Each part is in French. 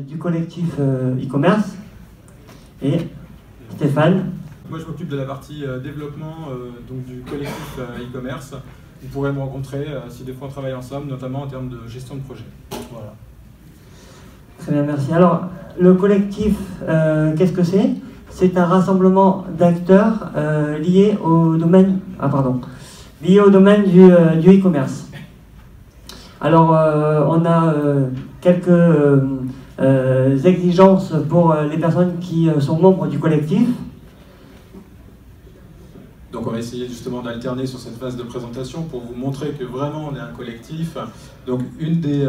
Du collectif e-commerce et Stéphane. Moi je m'occupe de la partie développement donc du collectif e-commerce. Vous pourrez me rencontrer si des fois on travaille ensemble, notamment en termes de gestion de projet. Voilà. Très bien, merci. Alors, le collectif, qu'est-ce que c'est? C'est un rassemblement d'acteurs liés au domaine, liés au domaine du e-commerce. Alors, on a quelques exigences pour les personnes qui sont membres du collectif. Donc on va essayer justement d'alterner sur cette phase de présentation pour vous montrer que vraiment on est un collectif. Donc une des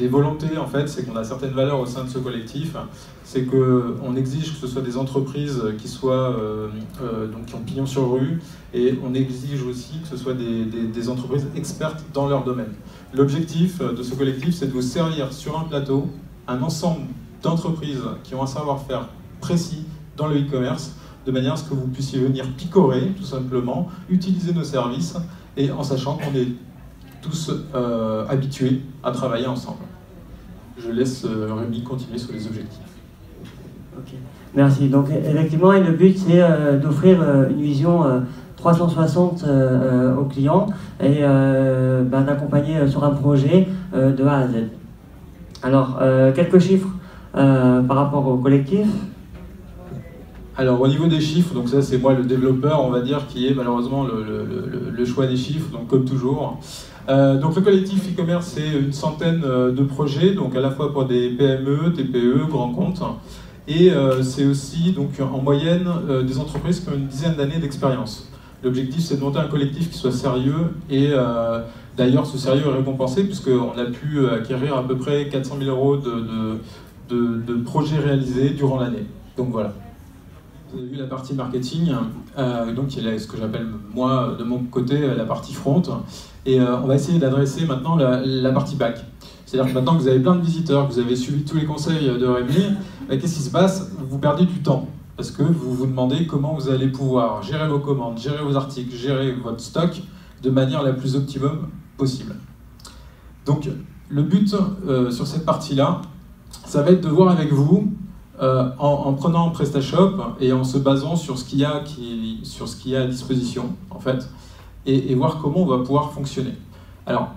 volontés en fait, c'est qu'on a certaines valeurs au sein de ce collectif. C'est qu'on exige que ce soit des entreprises qui soient donc qui ont pignon sur rue, et on exige aussi que ce soit des entreprises expertes dans leur domaine. L'objectif de ce collectif, c'est de vous servir sur un plateau un ensemble d'entreprises qui ont un savoir-faire précis dans le e-commerce, de manière à ce que vous puissiez venir picorer, tout simplement, utiliser nos services, et en sachant qu'on est tous habitués à travailler ensemble. Je laisse Rémi continuer sur les objectifs. Ok, merci. Donc effectivement, et le but c'est d'offrir une vision 360 aux clients et d'accompagner sur un projet de A à Z. Alors, quelques chiffres par rapport au collectif. Alors au niveau des chiffres, donc ça c'est moi le développeur, on va dire, qui est malheureusement le choix des chiffres, donc comme toujours. Donc le collectif e-commerce, c'est une centaine de projets, donc à la fois pour des PME, TPE, grands comptes, et c'est aussi donc en moyenne des entreprises qui ont une dizaine d'années d'expérience. L'objectif c'est de monter un collectif qui soit sérieux, et d'ailleurs ce sérieux est récompensé puisqu'on a pu acquérir à peu près 400 000 € de projets réalisés durant l'année. Donc voilà. Vous avez vu la partie marketing, donc il y a ce que j'appelle moi de mon côté la partie front, et on va essayer d'adresser maintenant la partie back. C'est-à-dire que maintenant que vous avez plein de visiteurs, que vous avez suivi tous les conseils de Rémi, qu'est-ce qui se passe? Vous perdez du temps, parce que vous vous demandez comment vous allez pouvoir gérer vos commandes, gérer vos articles, gérer votre stock de manière la plus optimum possible. Donc le but sur cette partie-là, ça va être de voir avec vous, en prenant PrestaShop et en se basant sur ce qu'il y a à disposition en fait, et voir comment on va pouvoir fonctionner. Alors,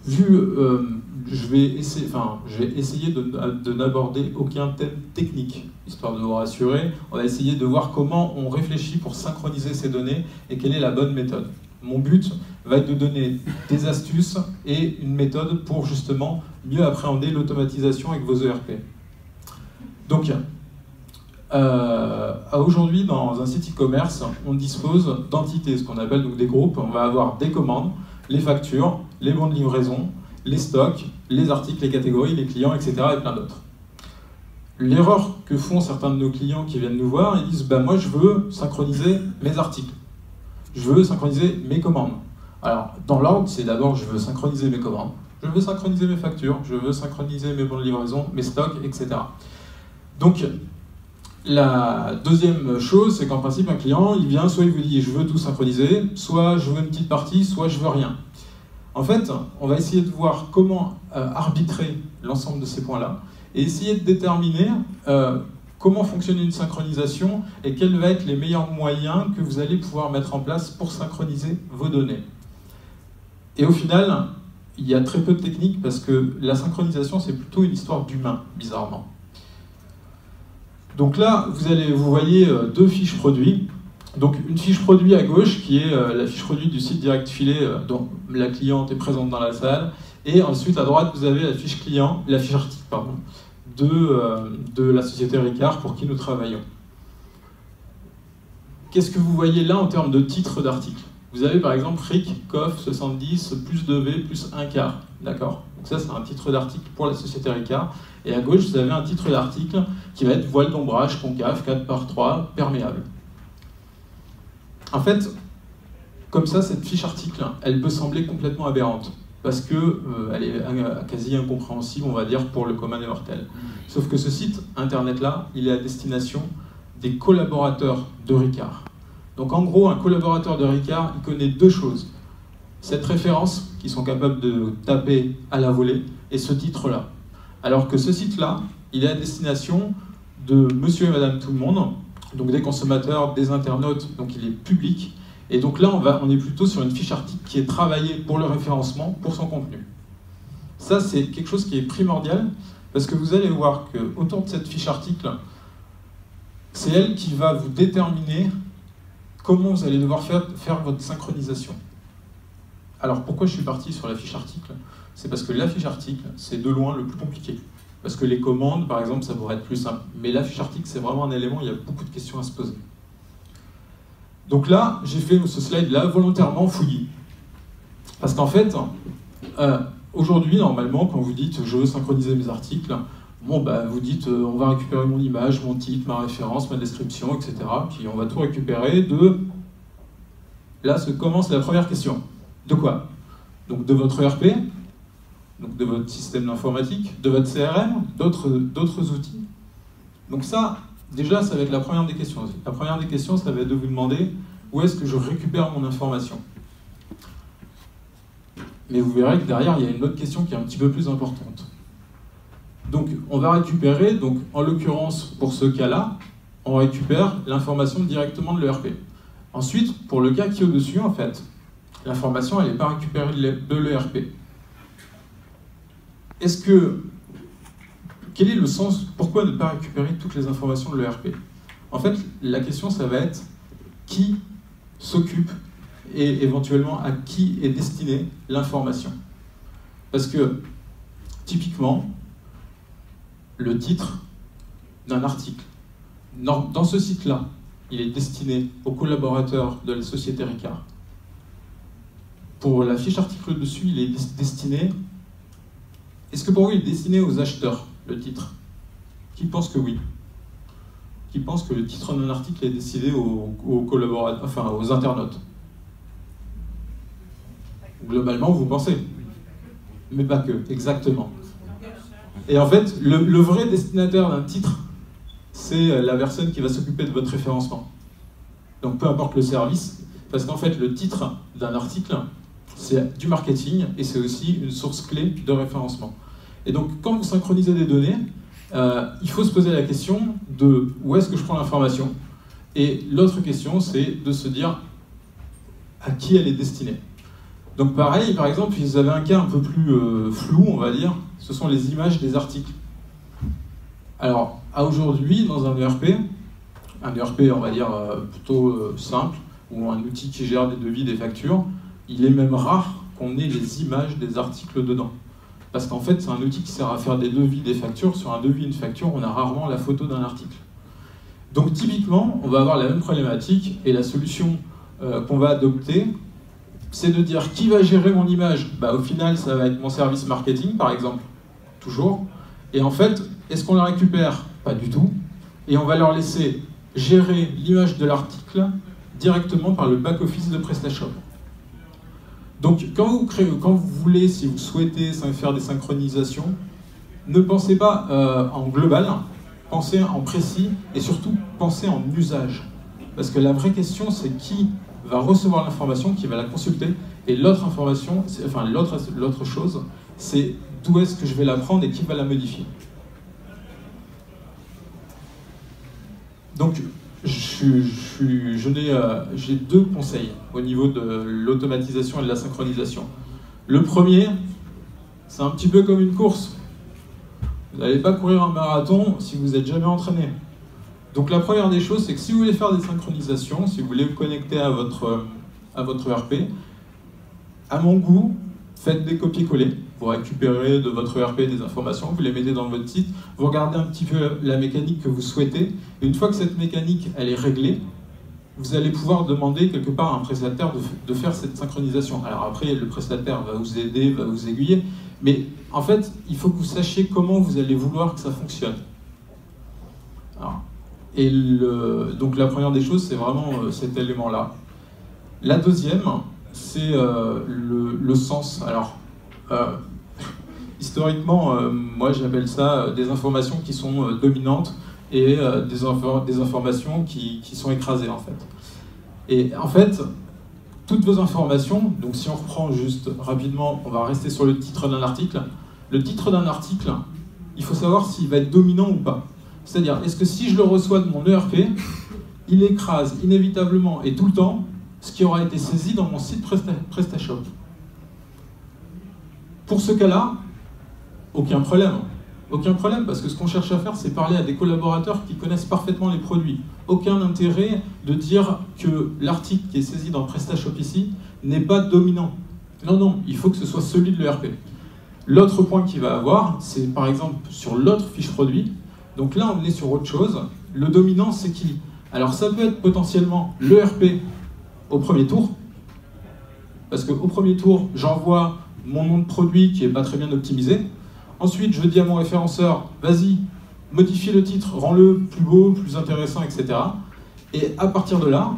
je vais essayer de n'aborder aucun thème technique, histoire de vous rassurer. On va essayer de voir comment on réfléchit pour synchroniser ces données et quelle est la bonne méthode. Mon but va être de donner des astuces et une méthode pour justement mieux appréhender l'automatisation avec vos ERP. Donc, aujourd'hui, dans un site e-commerce, on dispose d'entités, ce qu'on appelle donc des groupes. On va avoir des commandes, les factures, les bons de livraison, les stocks, les articles, les catégories, les clients, etc. et plein d'autres. L'erreur que font certains de nos clients qui viennent nous voir, ils disent moi je veux synchroniser mes articles, je veux synchroniser mes commandes. Alors, dans l'ordre, c'est d'abord je veux synchroniser mes commandes, je veux synchroniser mes factures, je veux synchroniser mes bons de livraison, mes stocks, etc. Donc, la deuxième chose, c'est qu'en principe, un client, il vient, soit il vous dit « je veux tout synchroniser », soit « je veux une petite partie », soit « je veux rien ». En fait, on va essayer de voir comment arbitrer l'ensemble de ces points-là, et essayer de déterminer comment fonctionne une synchronisation, et quels vont être les meilleurs moyens que vous allez pouvoir mettre en place pour synchroniser vos données. Et au final, il y a très peu de techniques, parce que la synchronisation, c'est plutôt une histoire d'humain, bizarrement. Donc là, vous voyez deux fiches produits. Donc une fiche produit à gauche, qui est la fiche produit du site Direct Filet, dont la cliente est présente dans la salle. Et ensuite, à droite, vous avez la fiche client, la fiche article, pardon, de la société Ricard pour qui nous travaillons. Qu'est-ce que vous voyez là en termes de titre d'article? Vous avez par exemple RIC, COF, 70, plus 2V, plus 1 quart. D'accord? Donc ça, c'est un titre d'article pour la société Ricard. Et à gauche, vous avez un titre d'article qui va être voile d'ombrage, concave, 4×3, perméable. En fait, comme ça, cette fiche article, elle peut sembler complètement aberrante, parce qu'elle est quasi incompréhensible, on va dire, pour le commun des mortels. Sauf que ce site internet-là, il est à destination des collaborateurs de Ricard. Donc en gros, un collaborateur de Ricard, il connaît deux choses. cette référence qu'ils sont capables de taper à la volée et ce titre-là. Alors que ce site-là, il est à destination de monsieur et madame tout le monde, donc des consommateurs, des internautes, donc il est public. Et donc là, on est plutôt sur une fiche article qui est travaillée pour le référencement, pour son contenu. Ça, c'est quelque chose qui est primordial, parce que vous allez voir qu'autour de cette fiche article, c'est elle qui va vous déterminer comment vous allez devoir faire votre synchronisation. Alors pourquoi je suis parti sur la fiche article? C'est parce que la fiche article, c'est de loin le plus compliqué. Parce que les commandes, par exemple, ça pourrait être plus simple. Mais la fiche article, c'est vraiment un élément, il y a beaucoup de questions à se poser. Donc là, j'ai fait ce slide-là volontairement fouillis. Parce qu'en fait, aujourd'hui, normalement, quand vous dites « je veux synchroniser mes articles », bon, bah, vous dites on va récupérer mon image, mon titre, ma référence, ma description, etc. Puis on va tout récupérer de... Là se commence la première question. De quoi? Donc de votre ERP, donc de votre système d'informatique, de votre CRM, d'autres outils. Donc ça, déjà, ça va être la première des questions. La première des questions, ça va être de vous demander où est-ce que je récupère mon information. Mais vous verrez que derrière, il y a une autre question qui est un petit peu plus importante. Donc, on va récupérer, donc, en l'occurrence, pour ce cas-là, on récupère l'information directement de l'ERP. Ensuite, pour le cas qui est au-dessus, en fait, l'information, elle n'est pas récupérée de l'ERP. Quel est le sens, pourquoi ne pas récupérer toutes les informations de l'ERP? En fait, la question, ça va être qui s'occupe et éventuellement à qui est destinée l'information. Parce que, typiquement, le titre d'un article, dans ce site-là, il est destiné aux collaborateurs de la société Ricard. Pour la fiche article dessus, il est destiné... Est-ce que pour vous, il est destiné aux acheteurs, le titre? Qui pense que oui? Qui pense que le titre d'un article est destiné aux collaborateurs, enfin aux internautes? Globalement, vous pensez. Mais pas que, exactement. Et en fait, le vrai destinataire d'un titre, c'est la personne qui va s'occuper de votre référencement. Donc peu importe le service, parce qu'en fait, le titre d'un article, c'est du marketing et c'est aussi une source clé de référencement. Et donc, quand vous synchronisez des données, il faut se poser la question de où est-ce que je prends l'information. Et l'autre question, c'est de se dire à qui elle est destinée. Donc pareil, par exemple, si vous avez un cas un peu plus flou, on va dire, ce sont les images des articles. Alors, à aujourd'hui, dans un ERP, on va dire plutôt simple, ou un outil qui gère des devis, des factures, il est même rare qu'on ait les images des articles dedans. Parce qu'en fait, c'est un outil qui sert à faire des devis, des factures. Sur un devis, une facture, on a rarement la photo d'un article. Donc typiquement, on va avoir la même problématique, et la solution qu'on va adopter, c'est de dire qui va gérer mon image. Bah, au final, ça va être mon service marketing, par exemple, toujours. Et en fait, est-ce qu'on la récupère? Pas du tout. Et on va leur laisser gérer l'image de l'article directement par le back-office de PrestaShop. Donc, quand vous voulez, si vous souhaitez faire des synchronisations, ne pensez pas en global, pensez en précis et surtout pensez en usage. Parce que la vraie question, c'est qui va recevoir l'information, qui va la consulter, et l'autre information, enfin l'autre chose, c'est d'où est-ce que je vais la prendre et qui va la modifier. Donc, j'ai deux conseils au niveau de l'automatisation et de la synchronisation. Le premier, c'est un petit peu comme une course. Vous n'allez pas courir un marathon si vous n'êtes jamais entraîné. Donc la première des choses, c'est que si vous voulez faire des synchronisations, si vous voulez vous connecter à votre ERP, à mon goût, faites des copier-coller. Vous récupérez de votre ERP des informations, vous les mettez dans votre site, vous regardez un petit peu la mécanique que vous souhaitez, et une fois que cette mécanique elle est réglée, vous allez pouvoir demander quelque part à un prestataire de faire cette synchronisation. Alors après, le prestataire va vous aider, va vous aiguiller, mais en fait, il faut que vous sachiez comment vous allez vouloir que ça fonctionne. Alors, donc la première des choses, c'est vraiment cet élément-là. La deuxième, c'est le sens. Alors, historiquement, moi j'appelle ça des informations qui sont dominantes et des informations qui sont écrasées en fait. Et en fait, toutes vos informations, donc si on reprend juste rapidement, on va rester sur le titre d'un article. Le titre d'un article, il faut savoir s'il va être dominant ou pas. C'est-à-dire, est-ce que si je le reçois de mon ERP, il écrase inévitablement et tout le temps ce qui aura été saisi dans mon site PrestaShop. Pour ce cas-là, aucun problème. Aucun problème, parce que ce qu'on cherche à faire, c'est parler à des collaborateurs qui connaissent parfaitement les produits. Aucun intérêt de dire que l'article qui est saisi dans PrestaShop ici n'est pas dominant. Non, non, il faut que ce soit celui de l'ERP. L'autre point qu'il va avoir, c'est par exemple sur l'autre fiche produit. Donc là, on est sur autre chose. Le dominant, c'est qui? Alors ça peut être potentiellement l'ERP au premier tour, parce qu'au premier tour, j'envoie mon nom de produit qui n'est pas très bien optimisé. Ensuite, je dis à mon référenceur, vas-y, modifie le titre, rends-le plus beau, plus intéressant, etc. Et à partir de là,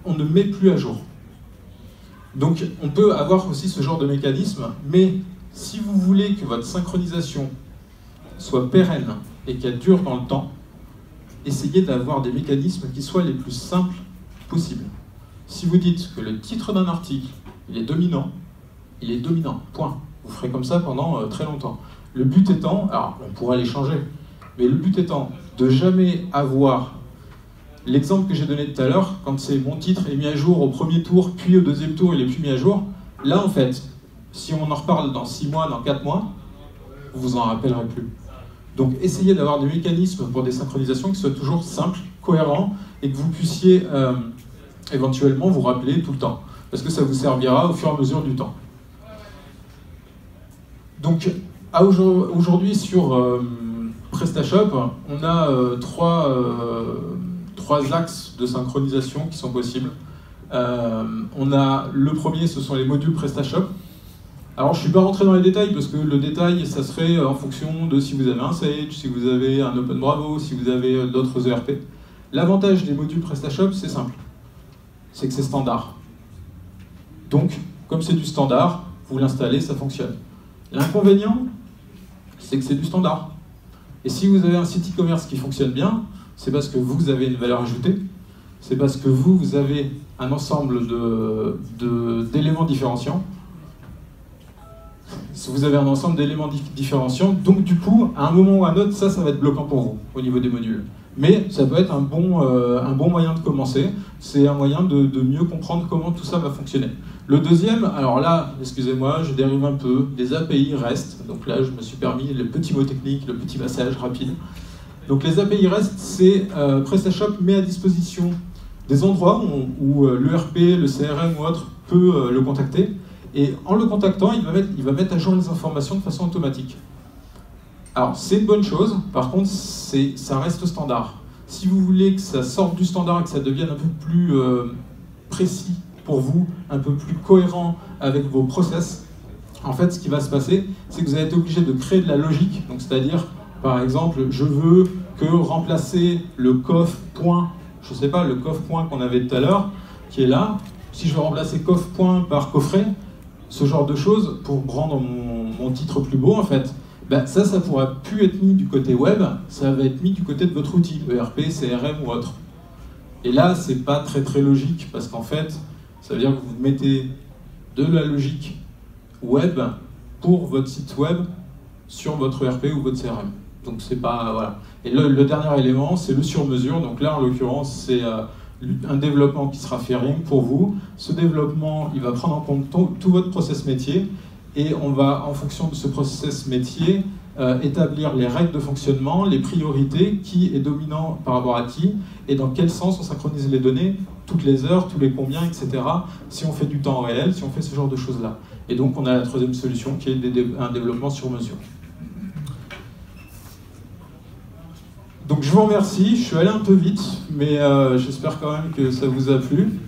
on ne met plus à jour. Donc on peut avoir aussi ce genre de mécanisme, mais si vous voulez que votre synchronisation soit pérenne et qu'elle dure dans le temps, essayez d'avoir des mécanismes qui soient les plus simples possibles. Si vous dites que le titre d'un article, il est dominant, point. Vous ferez comme ça pendant très longtemps. Le but étant, alors on pourra les changer, mais le but étant de jamais avoir l'exemple que j'ai donné tout à l'heure, quand c'est mon titre est mis à jour au premier tour, puis au deuxième tour il est plus mis à jour, là en fait, si on en reparle dans 6 mois, dans 4 mois, vous vous en rappellerez plus. Donc essayez d'avoir des mécanismes pour des synchronisations qui soient toujours simples, cohérents, et que vous puissiez éventuellement vous rappeler tout le temps, parce que ça vous servira au fur et à mesure du temps. Donc aujourd'hui sur PrestaShop, on a trois axes de synchronisation qui sont possibles. On a le premier, ce sont les modules PrestaShop. Alors je ne suis pas rentré dans les détails parce que le détail, ça serait en fonction de si vous avez un Sage, si vous avez un OpenBravo, si vous avez d'autres ERP. L'avantage des modules PrestaShop, c'est simple. C'est que c'est standard. Donc, comme c'est du standard, vous l'installez, ça fonctionne. L'inconvénient, c'est que c'est du standard. Et si vous avez un site e-commerce qui fonctionne bien, c'est parce que vous avez une valeur ajoutée, c'est parce que vous avez un ensemble d'éléments différenciants. Vous avez un ensemble d'éléments différenciants, donc du coup, à un moment ou à un autre, ça va être bloquant pour vous, au niveau des modules. Mais ça peut être un bon moyen de commencer, c'est un moyen de mieux comprendre comment tout ça va fonctionner. Le deuxième, alors là, excusez-moi, je dérive un peu, des API REST, donc là je me suis permis le petit mot technique, le petit passage rapide. Donc les API REST, c'est PrestaShop met à disposition des endroits où l'ERP, le CRM ou autre peut le contacter, et en le contactant, il va mettre à jour les informations de façon automatique. Alors, c'est une bonne chose, par contre, ça reste standard. Si vous voulez que ça sorte du standard et que ça devienne un peu plus précis pour vous, un peu plus cohérent avec vos process, en fait, ce qui va se passer, c'est que vous allez être obligé de créer de la logique. Donc, c'est-à-dire, par exemple, je veux que remplacer le coff point, je sais pas, le coff point qu'on avait tout à l'heure, qui est là, si je veux remplacer coff point par coffret, ce genre de choses, pour rendre mon titre plus beau, en fait, ben ça ne pourra plus être mis du côté web, ça va être mis du côté de votre outil, ERP, CRM ou autre. Et là, c'est pas très logique, parce qu'en fait, ça veut dire que vous mettez de la logique web pour votre site web sur votre ERP ou votre CRM. Donc c'est pas, voilà. Et le dernier élément, c'est le sur-mesure. Donc là, en l'occurrence, c'est un développement qui sera fait rien que pour vous. Ce développement, il va prendre en compte tout votre process métier, et on va, en fonction de ce process métier, établir les règles de fonctionnement, les priorités, qui est dominant par rapport à qui, et dans quel sens on synchronise les données, toutes les heures, tous les combien, etc. Si on fait du temps réel, si on fait ce genre de choses-là. Et donc on a la troisième solution qui est un développement sur mesure. Donc je vous remercie, je suis allé un peu vite, mais j'espère quand même que ça vous a plu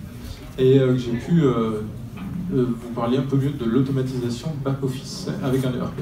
et que j'ai pu vous parler un peu mieux de l'automatisation back-office avec un ERP.